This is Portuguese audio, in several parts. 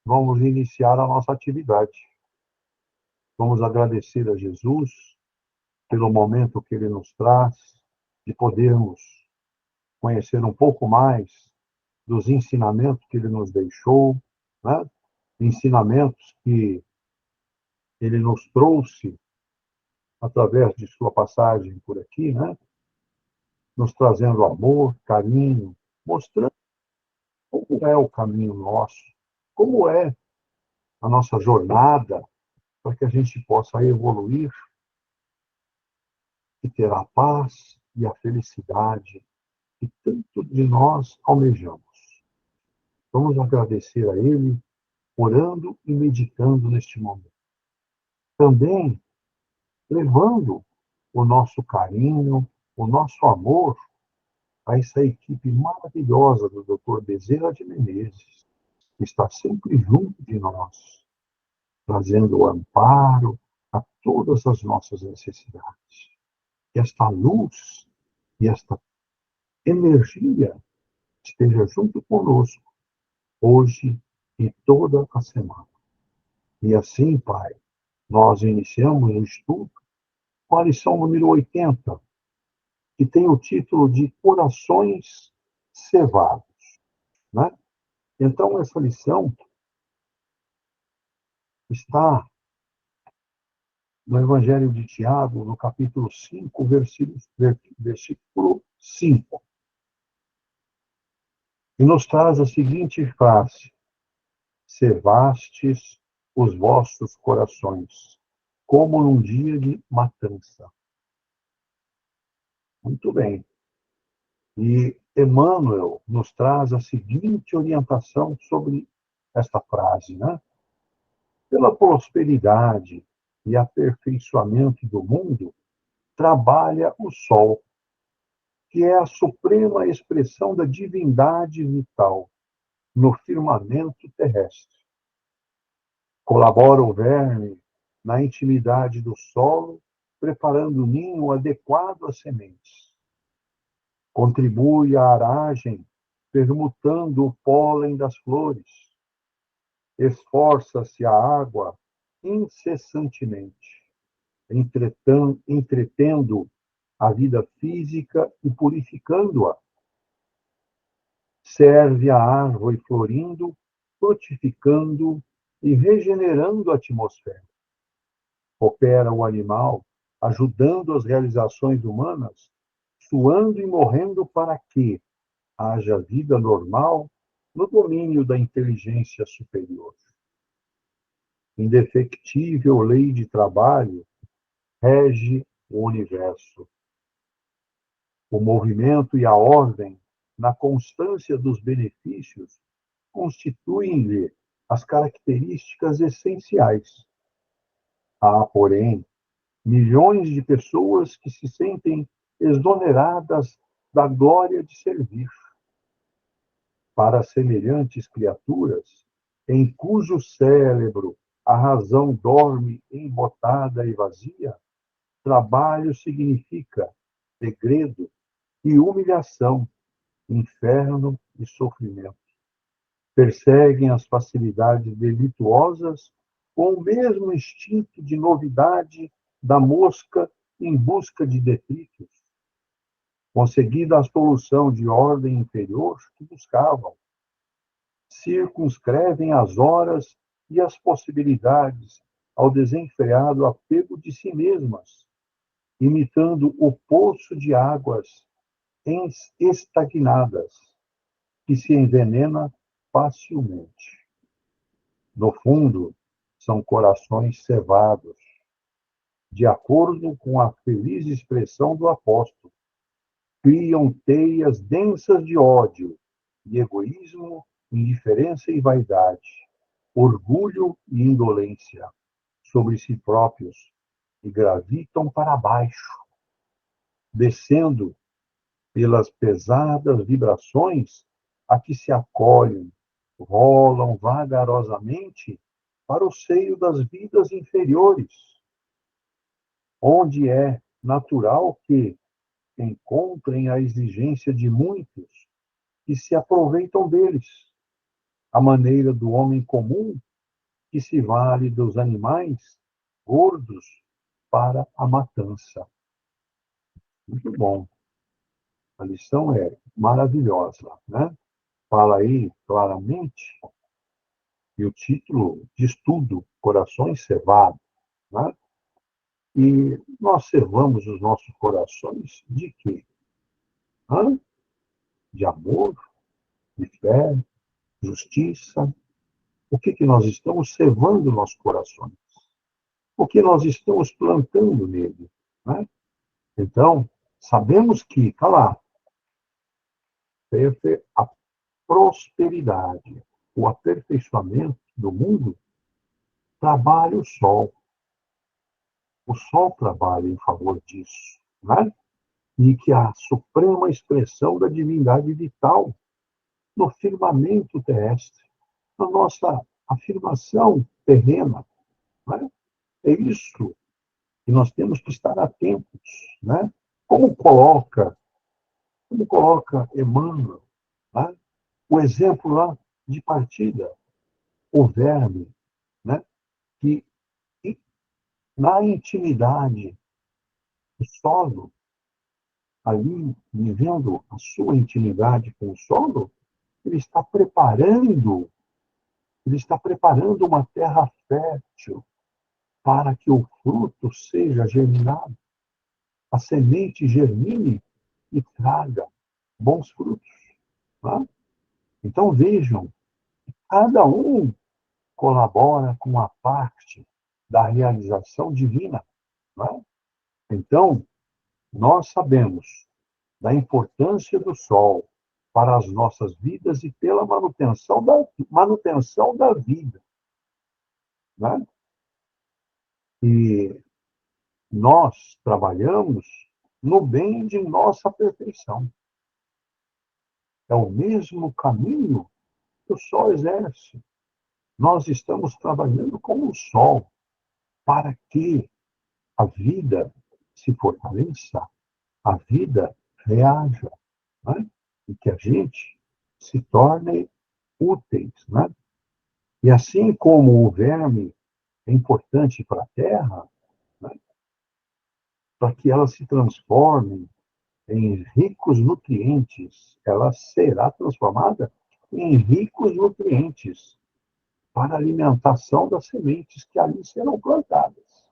Vamos iniciar a nossa atividade. Vamos agradecer a Jesus pelo momento que Ele nos traz, de podermos conhecer um pouco mais dos ensinamentos que Ele nos deixou, né? Ensinamentos que Ele nos trouxe através de sua passagem por aqui, né? Nos trazendo amor, carinho, mostrando como é o caminho nosso, como é a nossa jornada, para que a gente possa evoluir e ter a paz e a felicidade que tanto de nós almejamos. Vamos agradecer a Ele, orando e meditando neste momento. Também levando o nosso carinho, o nosso amor a essa equipe maravilhosa do Dr. Bezerra de Menezes, que está sempre junto de nós, trazendo o amparo a todas as nossas necessidades. Que esta luz e esta energia esteja junto conosco, hoje e toda a semana. E assim, Pai, nós iniciamos o estudo com a lição número 80, que tem o título de Corações Cevados, né? Então, essa lição está no Evangelho de Tiago, no capítulo 5, versículo 5. E nos traz a seguinte frase: cevastes os vossos corações, como num dia de matança. Muito bem. E Emmanuel nos traz a seguinte orientação sobre esta frase, né? Pela prosperidade e aperfeiçoamento do mundo, trabalha o sol, que é a suprema expressão da divindade vital no firmamento terrestre. Colabora o verme na intimidade do solo, preparando o ninho adequado às sementes. Contribui à aragem, permutando o pólen das flores. Esforça-se a água incessantemente, entretendo a vida física e purificando-a. Serve a árvore florindo, frutificando e regenerando a atmosfera. Opera o animal, ajudando as realizações humanas, suando e morrendo para que haja vida normal no domínio da inteligência superior. Indefectível lei de trabalho rege o universo. O movimento e a ordem, na constância dos benefícios, constituem-lhe as características essenciais. Há, porém, milhões de pessoas que se sentem exoneradas da glória de servir. Para semelhantes criaturas, em cujo cérebro a razão dorme embotada e vazia, trabalho significa degredo e humilhação, inferno e sofrimento. Perseguem as facilidades delituosas com o mesmo instinto de novidade da mosca em busca de detritos, conseguida a solução de ordem inferior que buscavam. Circunscrevem as horas e as possibilidades ao desenfreado apego de si mesmas, imitando o poço de águas estagnadas, que se envenena facilmente. No fundo, são corações cevados, de acordo com a feliz expressão do apóstolo. Criam teias densas de ódio, de egoísmo, indiferença e vaidade, orgulho e indolência sobre si próprios e gravitam para baixo, descendo pelas pesadas vibrações a que se acolhem, rolam vagarosamente para o seio das vidas inferiores, onde é natural que encontrem a exigência de muitos que se aproveitam deles, a maneira do homem comum, que se vale dos animais gordos para a matança. Muito bom. A lição é maravilhosa, né? Fala aí claramente, e o título de estudo, Corações Cevados, né? E nós cevamos os nossos corações de quê? Hã? De amor, de fé, justiça. O que nós estamos cevando nos nossos corações? O que nós estamos plantando nele? Né? Então, sabemos que, está lá, a prosperidade, o aperfeiçoamento do mundo, trabalha o sol. O sol trabalha em favor disso. Né? E que a suprema expressão da divindade vital no firmamento terrestre, na nossa afirmação terrena. Né? É isso que nós temos que estar atentos. Né? Como coloca Emmanuel, né? O exemplo lá de partida, o verme, né? Que na intimidade do solo, ali, vivendo a sua intimidade com o solo, ele está preparando uma terra fértil para que o fruto seja germinado, a semente germine e traga bons frutos. Tá? Então vejam, cada um colabora com a parte da realização divina. Tá? Então, nós sabemos da importância do sol para as nossas vidas e pela manutenção da vida. Né? E nós trabalhamos no bem de nossa perfeição. É o mesmo caminho que o sol exerce. Nós estamos trabalhando como o sol para que a vida se fortaleça, a vida reaja, né? E que a gente se torne úteis. Né? E assim como o verme é importante para a terra, né? Para que ela se transforme em ricos nutrientes, ela será transformada em ricos nutrientes para a alimentação das sementes que ali serão plantadas.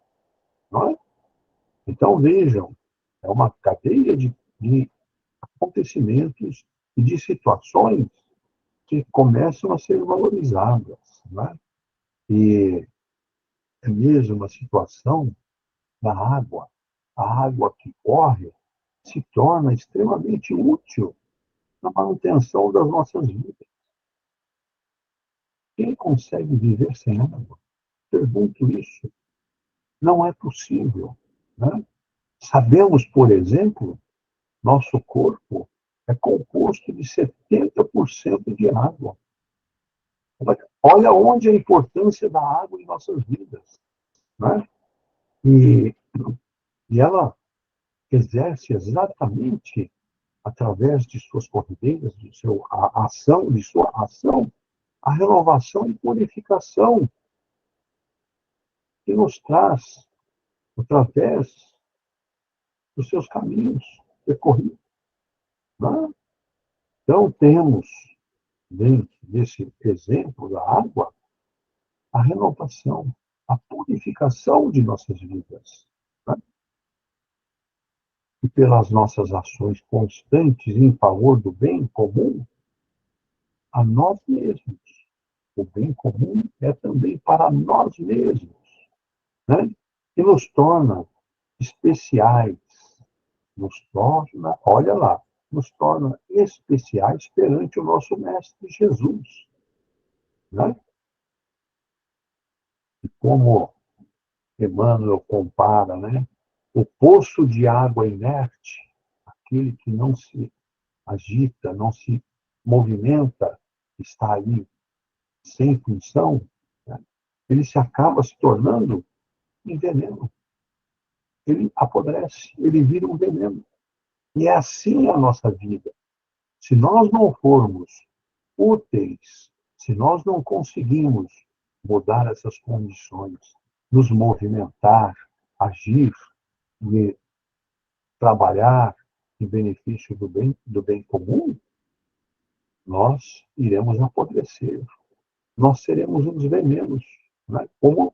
Não é? Então, vejam, é uma cadeia de acontecimentos e de situações que começam a ser valorizadas. Não é? E é mesmo uma situação da água. A água que corre se torna extremamente útil na manutenção das nossas vidas. Quem consegue viver sem água? Pergunto isso. Não é possível. Né? Sabemos, por exemplo, nosso corpo é composto de 70% de água. Olha onde a importância da água em nossas vidas. Né? E, e ela exerce exatamente através de suas corrideiras, de sua ação, a renovação e purificação que nos traz através dos seus caminhos percorridos. Né? Então, temos, dentro desse exemplo da água, a renovação, a purificação de nossas vidas. Né? E pelas nossas ações constantes em favor do bem comum, a nós mesmos. O bem comum é também para nós mesmos. Né? E nos torna especiais, olha lá, nos torna especiais perante o nosso Mestre Jesus. Né? E como Emmanuel compara, né? O poço de água inerte, aquele que não se agita, não se movimenta, está ali sem função, né? Ele se acaba se tornando um veneno. Ele apodrece, ele vira um veneno. E é assim a nossa vida. Se nós não formos úteis, Se nós não conseguimos mudar essas condições, nos movimentar, agir e trabalhar em benefício do bem comum, nós iremos apodrecer. Nós seremos uns venenos, né? Como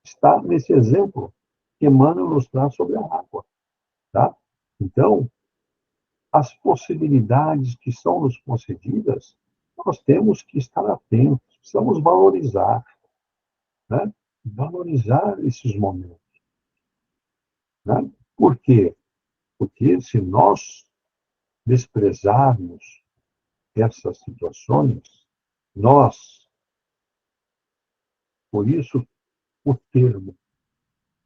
está nesse exemplo que Emmanuel nos traz sobre a água. Tá? Então, as possibilidades que são nos concedidas, nós temos que estar atentos, precisamos valorizar, né? Valorizar esses momentos. Né? Por quê? Porque se nós desprezarmos essas situações, nós, por isso, o termo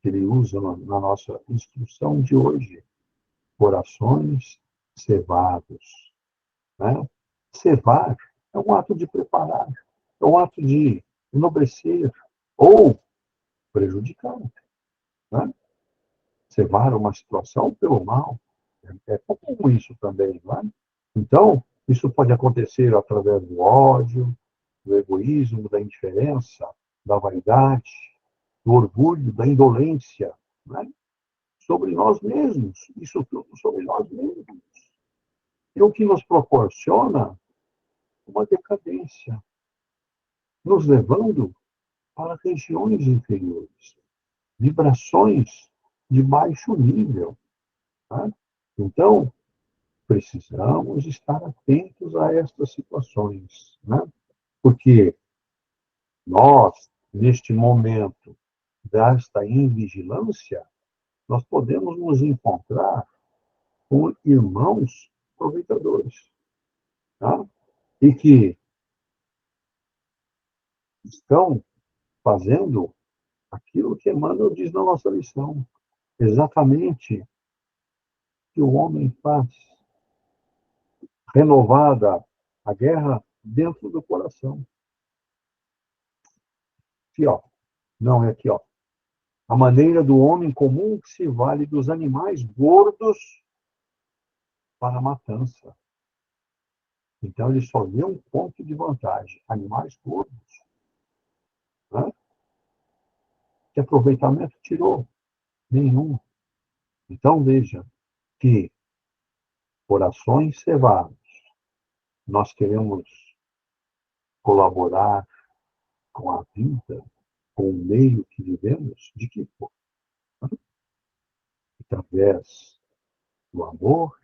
que ele usa na nossa instrução de hoje, corações cevados. Né? Cevar é um ato de preparar, é um ato de enobrecer ou prejudicar. Né? Cevar uma situação pelo mal. É comum isso também. Não é? Então, isso pode acontecer através do ódio, do egoísmo, da indiferença, da vaidade, do orgulho, da indolência. Né? Sobre nós mesmos. Isso tudo sobre nós mesmos. E o que nos proporciona uma decadência, nos levando para regiões inferiores, vibrações de baixo nível. Tá? Então, precisamos estar atentos a estas situações, né? Porque nós, neste momento desta invigilância, nós podemos nos encontrar com irmãos aproveitadores, tá? E que estão fazendo aquilo que Emmanuel diz na nossa lição, exatamente o que o homem faz, renovada a guerra dentro do coração. Aqui, ó. Não, é aqui, ó. A maneira do homem comum que se vale dos animais gordos para a matança. Então, ele só vê um ponto de vantagem. Animais gordos. Né? Que aproveitamento tirou? Nenhum. Então, veja que corações cevados, nós queremos colaborar com a vida, com o meio que vivemos, de que forma? Através do amor,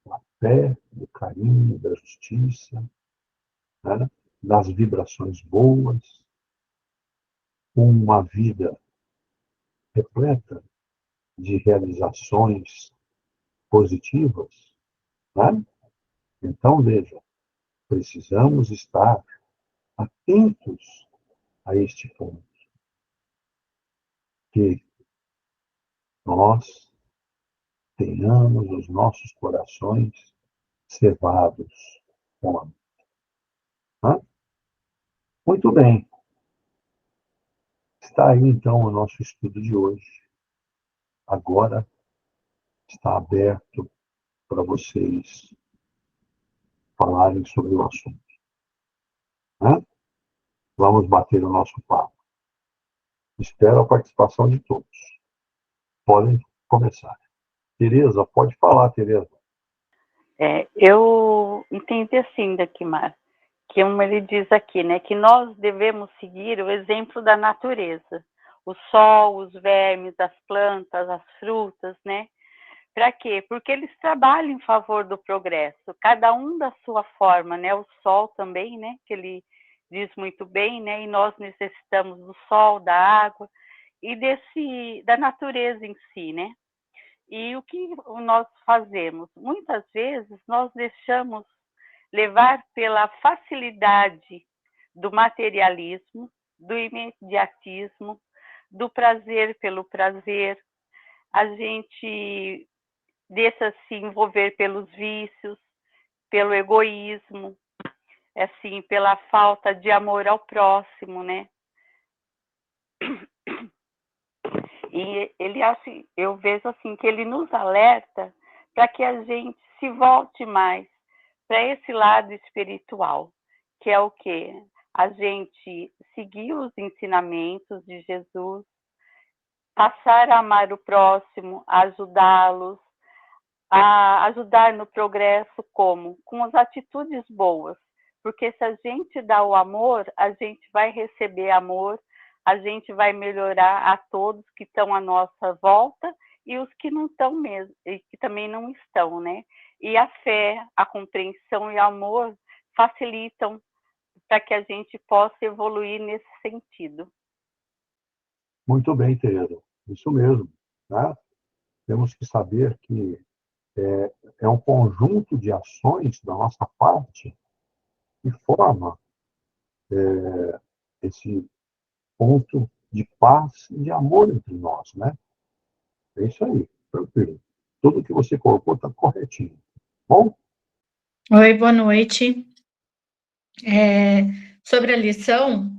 da fé, do carinho, da justiça, né? Das vibrações boas, uma vida repleta de realizações positivas. Né? Então, veja, precisamos estar atentos a este ponto, que nós tenhamos os nossos corações cevados com amor. Né? Muito bem. Está aí, então, o nosso estudo de hoje. Agora está aberto para vocês falarem sobre o assunto. Né? Vamos bater o nosso papo. Espero a participação de todos. Podem começar. Tereza, pode falar, Tereza. Eu entendi assim daqui, Mar, que ele diz aqui, né, que nós devemos seguir o exemplo da natureza. O sol, os vermes, as plantas, as frutas, né? Para quê? Porque eles trabalham em favor do progresso, cada um da sua forma, né? O sol também, né? Que ele diz muito bem, né? E nós necessitamos do sol, da água e da natureza em si, né? E o que nós fazemos? Muitas vezes nós deixamos levar pela facilidade do materialismo, do imediatismo, do prazer pelo prazer. A gente deixa se envolver pelos vícios, pelo egoísmo, assim, pela falta de amor ao próximo, né? E ele assim, eu vejo assim que ele nos alerta para que a gente se volte mais para esse lado espiritual, que é o quê? A gente seguir os ensinamentos de Jesus, passar a amar o próximo, ajudá-los, a ajudar no progresso como? Com as atitudes boas. Porque se a gente dá o amor, a gente vai receber amor, a gente vai melhorar a todos que estão à nossa volta e os que não estão mesmo, e que também não estão, né? E a fé, a compreensão e o amor facilitam para que a gente possa evoluir nesse sentido. Muito bem, Tereza. Isso mesmo. Né? Temos que saber que é um conjunto de ações da nossa parte que forma esse ponto de paz e de amor entre nós, né? É isso aí, tranquilo. Tudo que você colocou está corretinho. Bom? Oi, boa noite. Sobre a lição,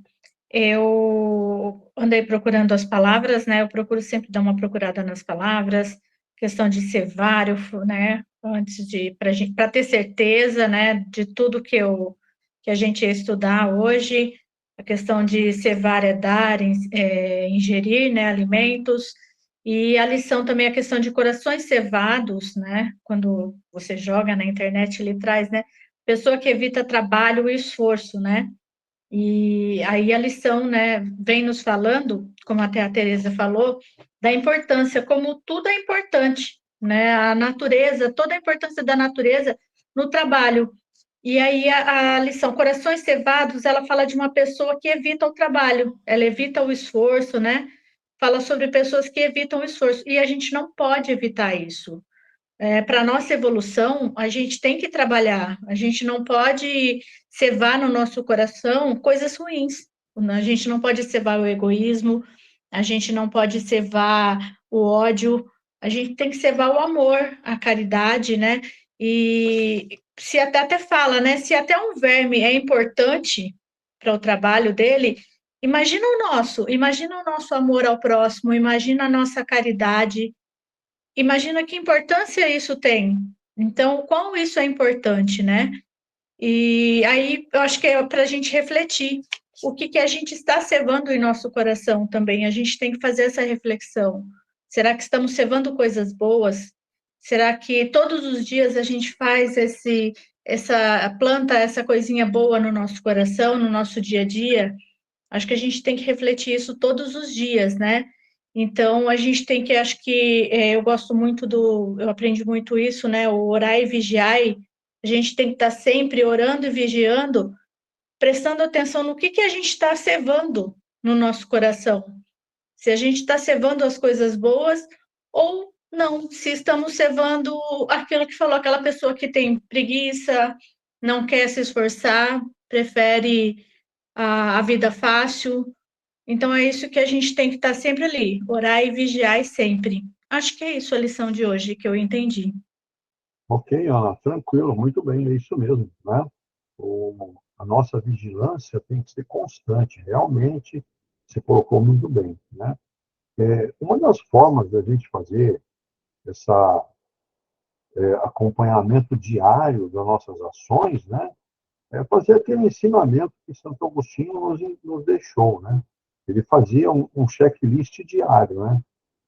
eu andei procurando as palavras, né? Eu procuro sempre dar uma procurada nas palavras, questão de ser vário, né? Antes de para ter certeza, né? De tudo que a gente ia estudar hoje, a questão de cevar é dar, ingerir, né? Alimentos. E a lição também, a questão de corações cevados, né? Quando você joga na internet, ele traz, né? Pessoa que evita trabalho e esforço, né? E aí a lição, né, vem nos falando, como até a Tereza falou, da importância, como tudo é importante, né? A natureza, toda a importância da natureza no trabalho. E aí a lição Corações Cevados, ela fala de uma pessoa que evita o trabalho, ela evita o esforço, né? Fala sobre pessoas que evitam o esforço, e a gente não pode evitar isso. Para a nossa evolução, a gente tem que trabalhar, a gente não pode cevar no nosso coração coisas ruins, a gente não pode cevar o egoísmo, a gente não pode cevar o ódio, a gente tem que cevar o amor, a caridade, né? E se até fala, né? Se até um verme é importante para o trabalho dele, imagina o nosso amor ao próximo, imagina a nossa caridade. Imagina que importância isso tem. Então, qual isso é importante, né? E aí, eu acho que é para a gente refletir o que a gente está cevando em nosso coração também. A gente tem que fazer essa reflexão. Será que estamos cevando coisas boas? Será que todos os dias a gente faz essa planta, essa coisinha boa no nosso coração, no nosso dia a dia? Acho que a gente tem que refletir isso todos os dias, né? Então, a gente tem que, acho que, eu gosto muito eu aprendi muito isso, né? O orar e vigiar, a gente tem que estar sempre orando e vigiando, prestando atenção no que a gente está cevando no nosso coração. Se a gente está cevando as coisas boas ou não, se estamos cevando aquilo que falou, aquela pessoa que tem preguiça, não quer se esforçar, prefere a vida fácil. Então, é isso que a gente tem que estar sempre ali, orar e vigiar sempre. Acho que é isso a lição de hoje que eu entendi. Ok, Ana, tranquilo, muito bem, é isso mesmo, né? A nossa vigilância tem que ser constante, realmente, você colocou muito bem, né? Uma das formas da gente fazer esse acompanhamento diário das nossas ações, né? É fazer aquele ensinamento que Santo Agostinho nos deixou, né? Ele fazia um checklist diário, né?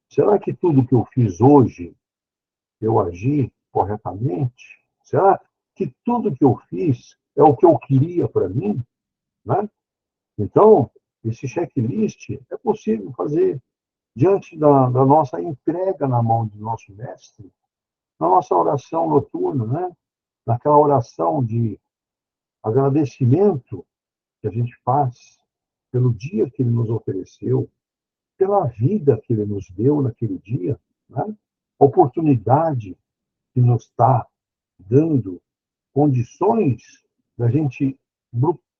Será que tudo que eu fiz hoje eu agi corretamente? Será que tudo que eu fiz é o que eu queria para mim, né? Então, esse checklist é possível fazer diante da nossa entrega na mão do nosso mestre, na nossa oração noturna, né? Naquela oração de agradecimento que a gente faz pelo dia que ele nos ofereceu, pela vida que ele nos deu naquele dia, né? Oportunidade que nos está dando condições da gente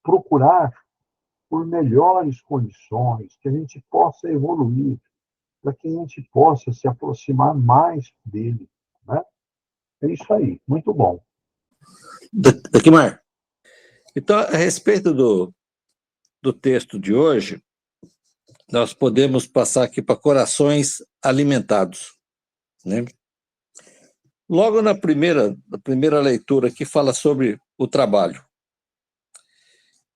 procurar por melhores condições, que a gente possa evoluir, para que a gente possa se aproximar mais dele, né? É isso aí, muito bom. Daquimar, então, a respeito do texto de hoje, nós podemos passar aqui para corações alimentados, né? Logo na primeira leitura, que fala sobre o trabalho.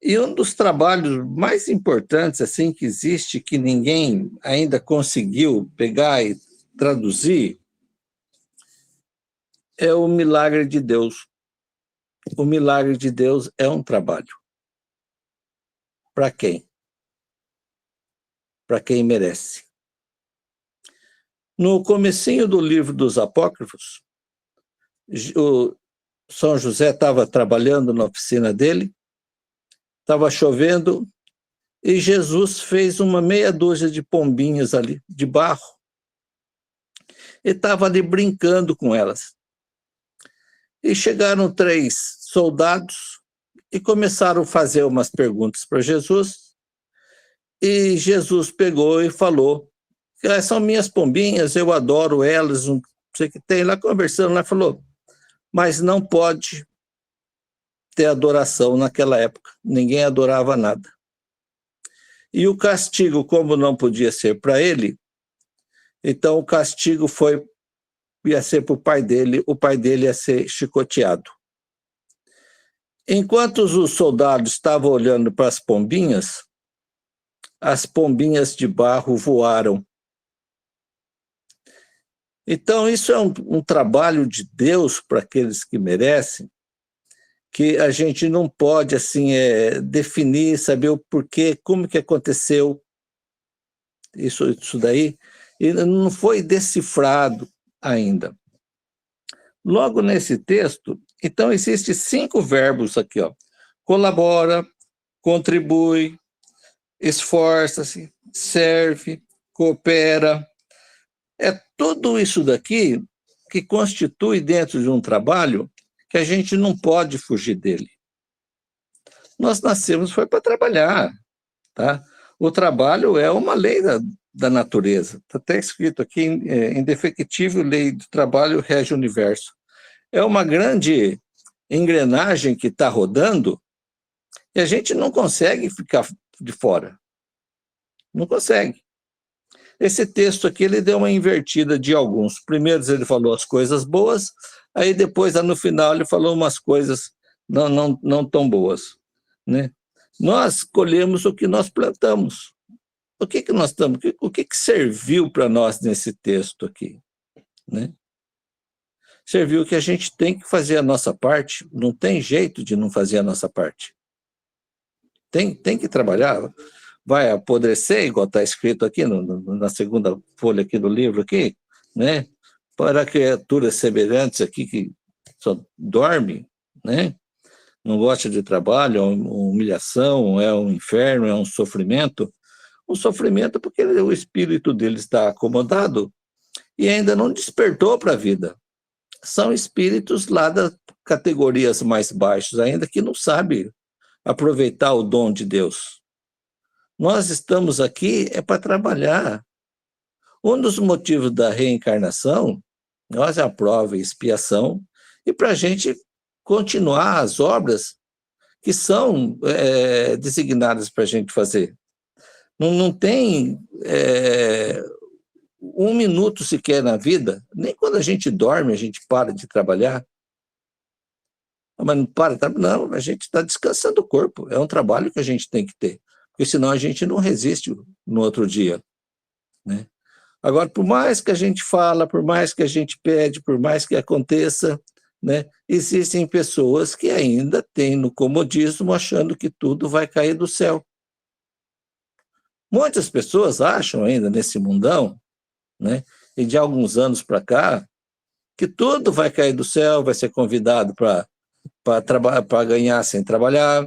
E um dos trabalhos mais importantes assim que existe, que ninguém ainda conseguiu pegar e traduzir, é o milagre de Deus. O milagre de Deus é um trabalho. Para quem? Para quem merece. No comecinho do livro dos Apócrifos, o São José estava trabalhando na oficina dele, estava chovendo, e Jesus fez uma meia dúzia de pombinhas ali, de barro. E estava ali brincando com elas. E chegaram 3 soldados e começaram a fazer umas perguntas para Jesus. E Jesus pegou e falou: são minhas pombinhas, eu adoro elas, não sei o que tem. Lá conversando, lá falou: mas não pode ter adoração naquela época. Ninguém adorava nada. E o castigo, como não podia ser para ele, então o castigo ia ser para o pai dele ia ser chicoteado. Enquanto os soldados estavam olhando para as pombinhas de barro voaram. Então, isso é um trabalho de Deus para aqueles que merecem, que a gente não pode assim definir, saber o porquê, como que aconteceu isso daí, e não foi decifrado ainda. Logo nesse texto, então, existem 5 verbos aqui, ó: colabora, contribui, esforça-se, serve, coopera. É tudo isso daqui que constitui dentro de um trabalho que a gente não pode fugir dele. Nós nascemos foi para trabalhar, tá? O trabalho é uma lei da natureza. Está até escrito aqui, indefectível lei do trabalho rege o universo. É uma grande engrenagem que está rodando e a gente não consegue ficar de fora. Não consegue. Esse texto aqui, ele deu uma invertida de alguns. Primeiro ele falou as coisas boas, aí depois, no final, ele falou umas coisas não tão boas, né? Nós colhemos o que nós plantamos. O que nós estamos? O que serviu para nós nesse texto aqui, né? Serviu que a gente tem que fazer a nossa parte, não tem jeito de não fazer a nossa parte. Tem que trabalhar. Vai apodrecer, igual está escrito aqui na segunda folha aqui do livro, aqui, né? Para criaturas semelhantes aqui que só dorme, né? Não gosta de trabalho, é uma humilhação, é um inferno, é um sofrimento. Um sofrimento porque o espírito dele está acomodado e ainda não despertou para a vida. São espíritos lá das categorias mais baixas ainda que não sabem aproveitar o dom de Deus. Nós estamos aqui para trabalhar. Um dos motivos da reencarnação, nós é a prova e expiação, e para a gente continuar as obras que são designadas para a gente fazer. Não tem 1 minuto sequer na vida, nem quando a gente dorme a gente para de trabalhar. Mas não para, não, a gente está descansando o corpo, é um trabalho que a gente tem que ter. Porque senão a gente não resiste no outro dia, né? Agora, por mais que a gente fala, por mais que a gente pede, por mais que aconteça, né, existem pessoas que ainda têm no comodismo achando que tudo vai cair do céu. Muitas pessoas acham ainda nesse mundão, né, e de alguns anos para cá, que tudo vai cair do céu, vai ser convidado para ganhar sem trabalhar,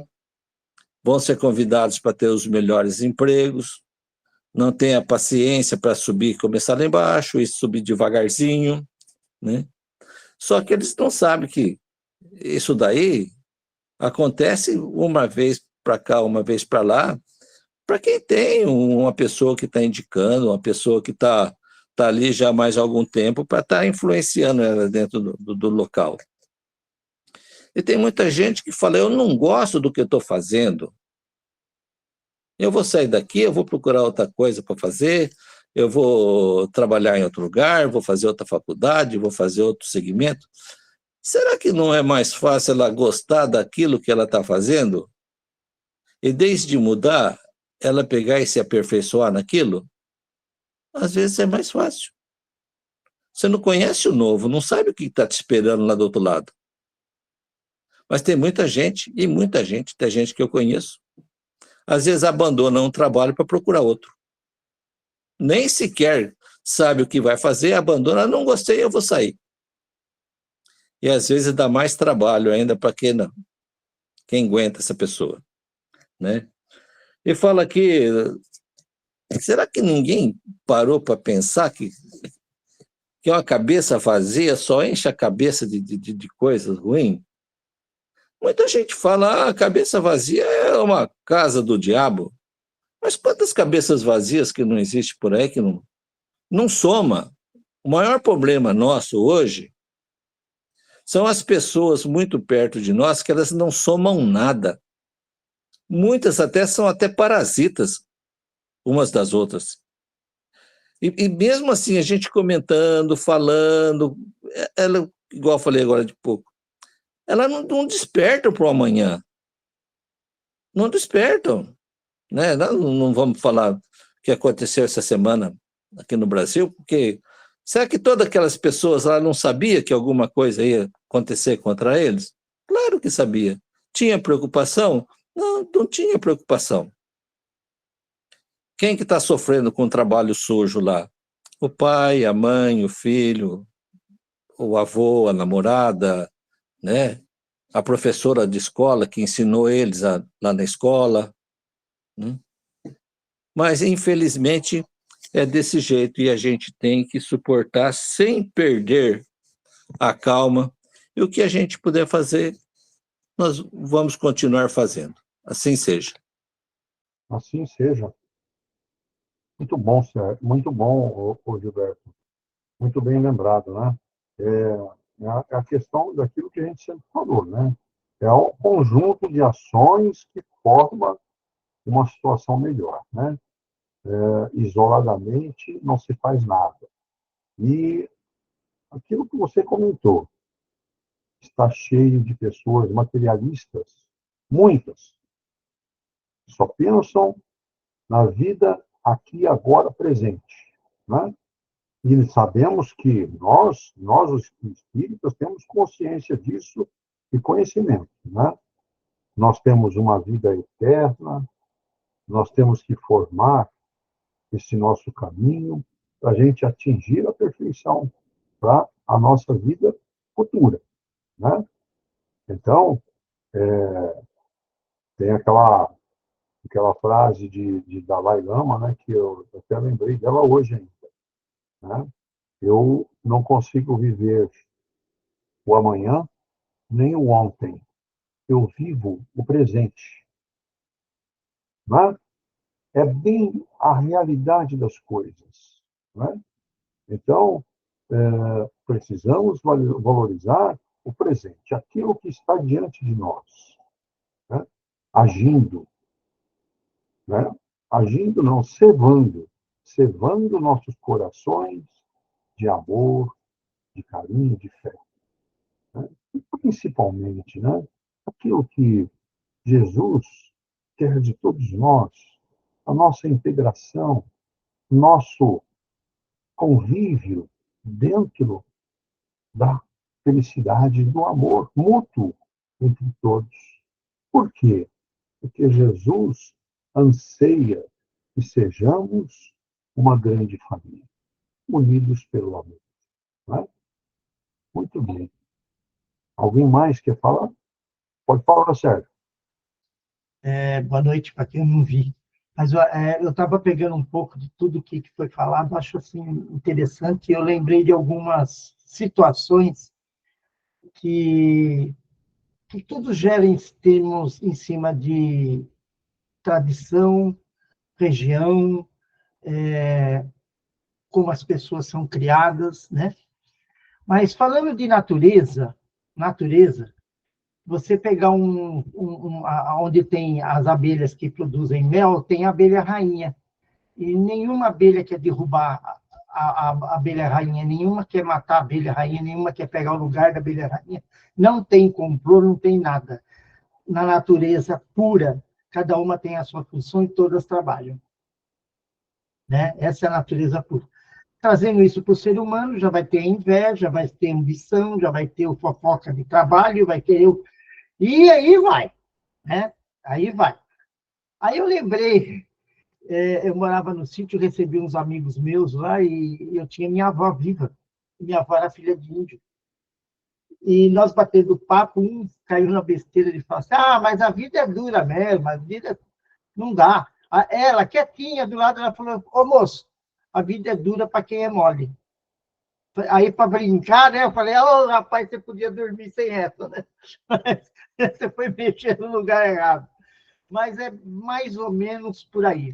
vão ser convidados para ter os melhores empregos, não tem a paciência para subir e começar lá embaixo, e subir devagarzinho, né? Só que eles não sabem que isso daí acontece uma vez para cá, uma vez para lá, para quem tem uma pessoa que está indicando, uma pessoa que está ali já há mais algum tempo para estar influenciando ela dentro do local. E tem muita gente que fala, eu não gosto do que eu estou fazendo. Eu vou sair daqui, eu vou procurar outra coisa para fazer, eu vou trabalhar em outro lugar, vou fazer outra faculdade, vou fazer outro segmento. Será que não é mais fácil ela gostar daquilo que ela está fazendo? E desde mudar, ela pegar e se aperfeiçoar naquilo, às vezes é mais fácil. Você não conhece o novo, não sabe o que está te esperando lá do outro lado. Mas tem muita gente, tem gente que eu conheço, às vezes abandona um trabalho para procurar outro. Nem sequer sabe o que vai fazer, abandona, não gostei, eu vou sair. E às vezes dá mais trabalho ainda para quem aguenta essa pessoa, né? E fala que, será que ninguém parou para pensar que uma cabeça vazia só enche a cabeça de coisas ruins? Muita gente fala, a cabeça vazia é uma casa do diabo. Mas quantas cabeças vazias que não existe por aí que não soma? O maior problema nosso hoje são as pessoas muito perto de nós que elas não somam nada. Muitas são até parasitas umas das outras. E mesmo assim, a gente comentando, falando, ela, igual eu falei agora de pouco, ela não desperta para o amanhã. Não despertam. Né? Não vamos falar o que aconteceu essa semana aqui no Brasil, porque será que todas aquelas pessoas lá não sabiam que alguma coisa ia acontecer contra eles? Claro que sabia. Tinha preocupação? Não tinha preocupação. Quem que está sofrendo com o trabalho sujo lá? O pai, a mãe, o filho, o avô, a namorada, né? A professora de escola que ensinou eles lá na escola. Né? Mas, infelizmente, é desse jeito e a gente tem que suportar sem perder a calma. E o que a gente puder fazer, nós vamos continuar fazendo. Assim seja. Assim seja. Muito bom, Sérgio. Muito bom, ô Gilberto. Muito bem lembrado, né? É a questão daquilo que a gente sempre falou, né? É um conjunto de ações que forma uma situação melhor, né? Isoladamente não se faz nada. E aquilo que você comentou, está cheio de pessoas materialistas, muitas, só pensam na vida aqui e agora presente, né? E sabemos que nós os espíritas, temos consciência disso e conhecimento, né? Nós temos uma vida eterna, nós temos que formar esse nosso caminho para a gente atingir a perfeição para a nossa vida futura, né? Então, tem aquela frase de Dalai Lama, né, que eu até lembrei dela hoje ainda, né? Eu não consigo viver o amanhã nem o ontem. Eu vivo o presente, né? É bem a realidade das coisas, né? Então, precisamos valorizar o presente, aquilo que está diante de nós, né? Agindo, né? Agindo não, cevando nossos corações de amor, de carinho, de fé, né? E principalmente, né, aquilo que Jesus quer de todos nós, a nossa integração, nosso convívio dentro da felicidade, do amor mútuo entre todos. Por quê? Porque Jesus anseia que sejamos uma grande família, unidos pelo amor. Não é? Muito bem. Alguém mais quer falar? Pode falar, Sérgio. Boa noite para quem não vi. Mas eu estava pegando um pouco de tudo que foi falado, acho assim interessante. Eu lembrei de algumas situações que tudo gera em termos em cima de tradição, região, como as pessoas são criadas, né? Mas falando de natureza, você pegar onde tem as abelhas que produzem mel, tem a abelha rainha. E nenhuma abelha quer derrubar a abelha rainha, nenhuma quer matar a abelha rainha, nenhuma quer pegar o lugar da abelha rainha. Não tem complô, não tem nada. Na natureza pura, cada uma tem a sua função e todas trabalham. Né? Essa é a natureza pura. Trazendo isso para o ser humano, já vai ter inveja, vai ter ambição, já vai ter o fofoca de trabalho, vai ter o... E aí vai, né? Aí vai. Aí eu lembrei, eu morava no sítio, recebi uns amigos meus lá e eu tinha minha avó viva. Minha avó era filha de índio. E nós batendo papo, um caiu na besteira de falar assim, mas a vida é dura mesmo, a vida não dá. Ela, quietinha, do lado, ela falou, ô moço, a vida é dura para quem é mole. Aí, para brincar, né, eu falei, rapaz, você podia dormir sem essa, né? Você foi mexer no lugar errado. Mas é mais ou menos por aí.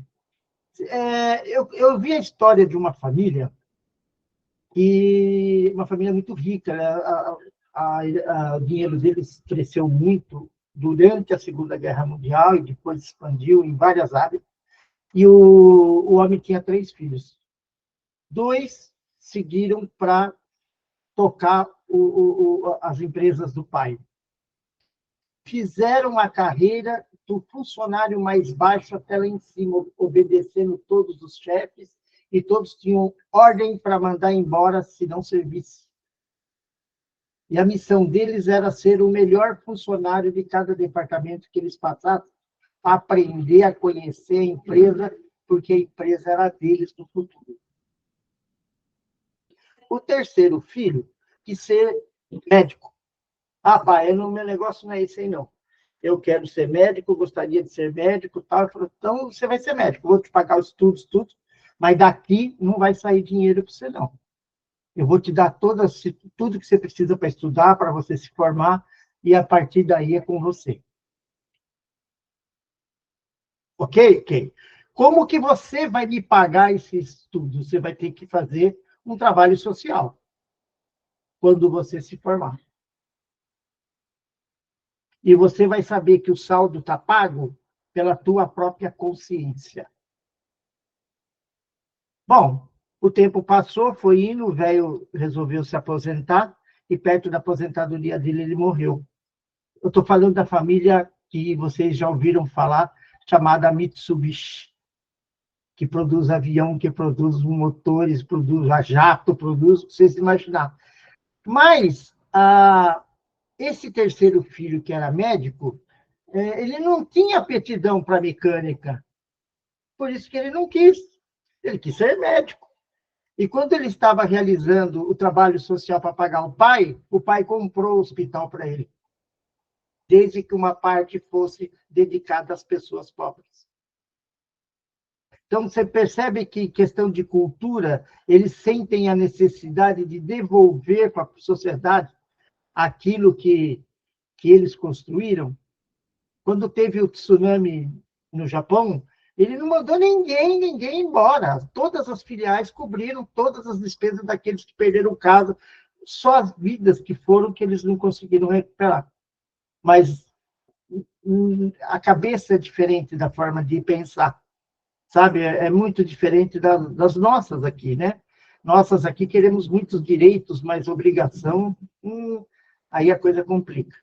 Eu vi a história de uma família, uma família muito rica, né? O dinheiro deles cresceu muito durante a Segunda Guerra Mundial e depois expandiu em várias áreas. E o homem tinha 3 filhos. 2 seguiram para tocar as empresas do pai. Fizeram a carreira do funcionário mais baixo até lá em cima, obedecendo todos os chefes, e todos tinham ordem para mandar embora se não servisse. E a missão deles era ser o melhor funcionário de cada departamento que eles passassem, aprender a conhecer a empresa, porque a empresa era deles no futuro. O terceiro filho quis ser médico. Pai, meu negócio não é esse aí, não. Eu quero ser médico, gostaria de ser médico, tal. Eu falei, então você vai ser médico, vou te pagar os estudos, tudo, mas daqui não vai sair dinheiro para você, não. Eu vou te dar tudo que você precisa para estudar, para você se formar, e a partir daí é com você. Ok? Ok. Como que você vai me pagar esse estudo? Você vai ter que fazer um trabalho social quando você se formar. E você vai saber que o saldo está pago pela tua própria consciência. Bom, o tempo passou, foi indo, o velho resolveu se aposentar, e perto da aposentadoria dele, ele morreu. Eu estou falando da família que vocês já ouviram falar, chamada Mitsubishi, que produz avião, que produz motores, produz a jato, produz, vocês imaginarem. Mas esse terceiro filho, que era médico, ele não tinha aptidão para mecânica. Por isso que ele não quis. Ele quis ser médico. E quando ele estava realizando o trabalho social para pagar o pai comprou o hospital para ele, desde que uma parte fosse dedicada às pessoas pobres. Então, você percebe que, questão de cultura, eles sentem a necessidade de devolver para a sociedade aquilo que eles construíram. Quando teve o tsunami no Japão, ele não mandou ninguém embora. Todas as filiais cobriram todas as despesas daqueles que perderam casa, só as vidas que eles não conseguiram recuperar. Mas a cabeça é diferente da forma de pensar, sabe? É muito diferente das nossas aqui, né? Nossas aqui queremos muitos direitos, mas obrigação, aí a coisa complica.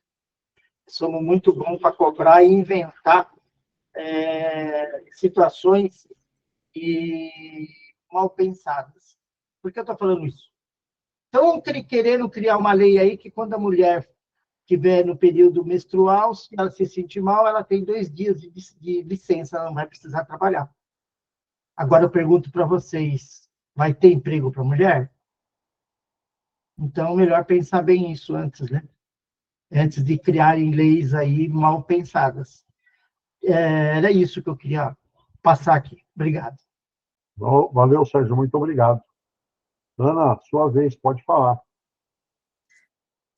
Somos muito bons para cobrar e inventar situações mal pensadas. Por que eu estou falando isso? Estão querendo criar uma lei aí que quando a mulher estiver no período menstrual, se ela se sentir mal, ela tem 2 dias de licença, ela não vai precisar trabalhar. Agora eu pergunto para vocês, vai ter emprego para mulher? Então, melhor pensar bem isso antes, né? Antes de criarem leis aí mal pensadas. Era isso que eu queria passar aqui. Obrigado. Valeu, Sérgio, muito obrigado. Ana, sua vez, pode falar.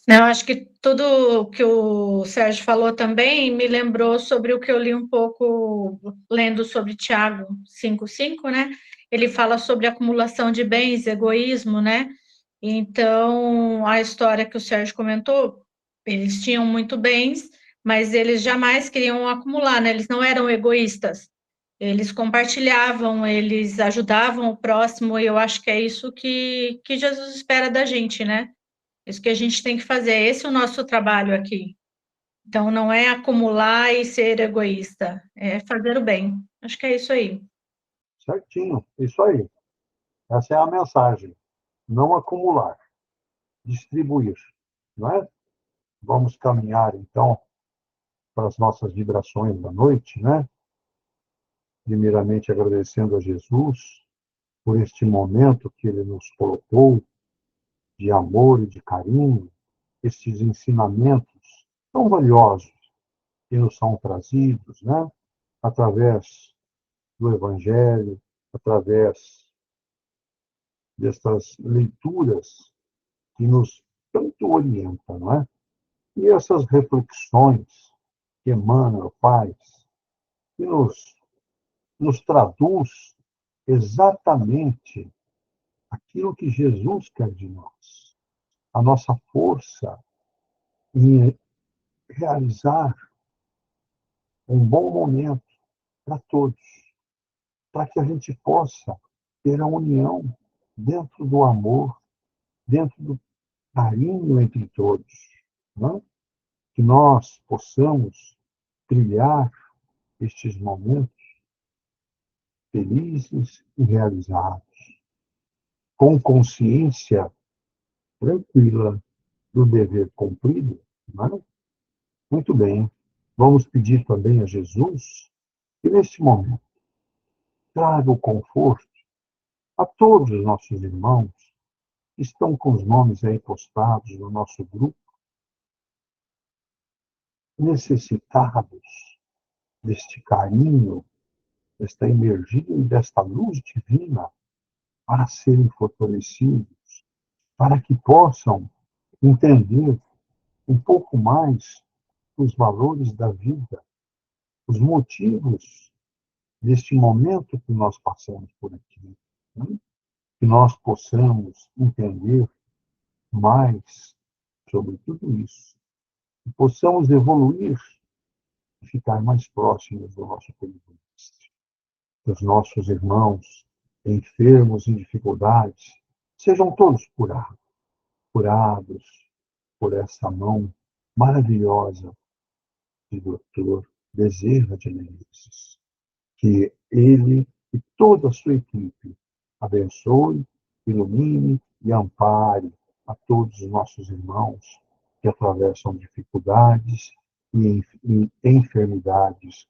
Eu acho que tudo que o Sérgio falou também me lembrou sobre o que eu li um pouco, lendo sobre Tiago 5,5, né? Ele fala sobre acumulação de bens, egoísmo, né? Então, a história que o Sérgio comentou, eles tinham muito bens, mas eles jamais queriam acumular, né? Eles não eram egoístas. Eles compartilhavam, eles ajudavam o próximo, e eu acho que é isso que Jesus espera da gente, né? Isso que a gente tem que fazer, esse é o nosso trabalho aqui, Então, não é acumular e ser egoísta, é fazer o bem. Acho que é isso aí. Certinho, isso aí. Essa é a mensagem. Não acumular, distribuir, não é? Vamos caminhar, então, para as nossas vibrações da noite, né? Primeiramente, agradecendo a Jesus por este momento que ele nos colocou de amor e de carinho, estes ensinamentos tão valiosos que nos são trazidos, né? Através do Evangelho, através destas leituras que nos tanto orientam, não é? E essas reflexões que Emmanuel faz, que nos traduz exatamente aquilo que Jesus quer de nós. A nossa força em realizar um bom momento para todos, para que a gente possa ter a união dentro do amor, dentro do carinho entre todos, não? Que nós possamos trilhar estes momentos felizes e realizados, com consciência tranquila do dever cumprido, não é? Muito bem. Vamos pedir também a Jesus que, neste momento, traga o conforto a todos os nossos irmãos que estão com os nomes aí postados no nosso grupo, necessitados deste carinho, desta energia e desta luz divina para serem fortalecidos, para que possam entender um pouco mais os valores da vida, os motivos deste momento que nós passamos por aqui, né? Que nós possamos entender mais sobre tudo isso, que possamos evoluir e ficar mais próximos do nosso querido mestre, dos nossos irmãos enfermos em dificuldades, sejam todos curados por essa mão maravilhosa de Dr. Bezerra de Menezes. Que ele e toda a sua equipe abençoe, ilumine e ampare a todos os nossos irmãos que atravessam dificuldades e enfermidades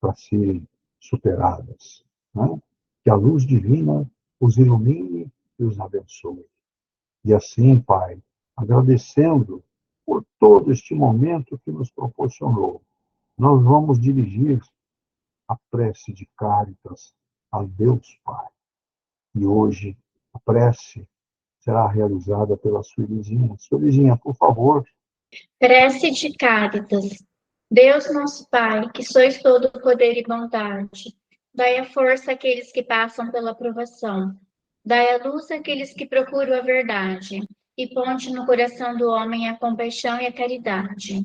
para serem superadas, né? Que a luz divina os ilumine e os abençoe. E assim, Pai, agradecendo por todo este momento que nos proporcionou, nós vamos dirigir a prece de Cáritas a Deus Pai. E hoje a prece será realizada pela Suelizinha. Suelizinha, por favor. Prece de Cáritas. Deus nosso Pai, que sois todo poder e bondade, dai a força àqueles que passam pela provação, dai a luz àqueles que procuram a verdade, e ponte no coração do homem a compaixão e a caridade.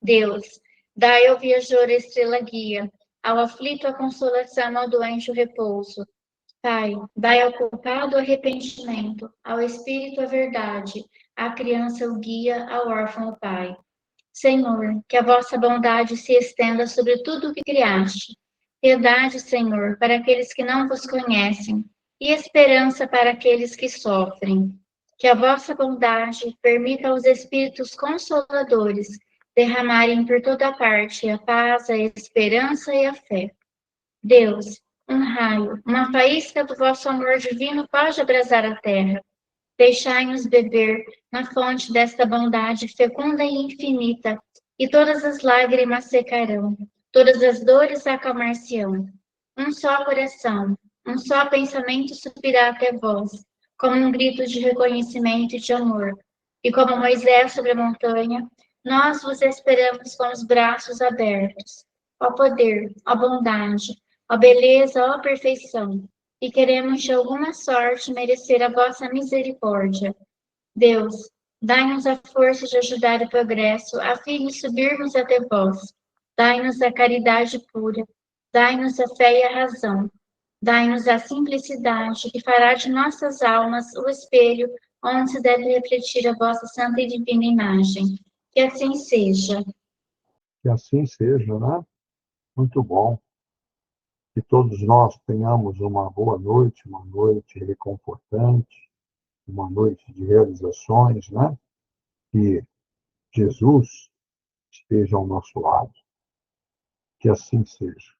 Deus, dai ao viajor a estrela guia, ao aflito a consolação, ao doente o repouso. Pai, dai ao culpado o arrependimento, ao espírito a verdade, à criança o guia, ao órfão o pai. Senhor, que a vossa bondade se estenda sobre tudo o que criaste. Piedade, Senhor, para aqueles que não vos conhecem, e esperança para aqueles que sofrem. Que a vossa bondade permita aos espíritos consoladores derramarem por toda parte a paz, a esperança e a fé. Deus, um raio, uma faísca do vosso amor divino pode abrasar a terra. Deixai-nos beber na fonte desta bondade fecunda e infinita, e todas as lágrimas secarão, todas as dores acalmar-se-ão. Um só coração, um só pensamento subirá até vós, como um grito de reconhecimento e de amor. E como Moisés sobre a montanha, nós vos esperamos com os braços abertos. Ó poder, ó bondade, ó beleza, ó perfeição, e queremos de alguma sorte merecer a vossa misericórdia. Deus, dai-nos a força de ajudar o progresso, a fim de subirmos até vós. Dai-nos a caridade pura, dai-nos a fé e a razão. Dai-nos a simplicidade que fará de nossas almas o espelho onde se deve refletir a vossa santa e divina imagem. Que assim seja. Que assim seja, né? Muito bom. Que todos nós tenhamos uma boa noite, uma noite reconfortante, uma noite de realizações, né? Que Jesus esteja ao nosso lado. Que assim seja.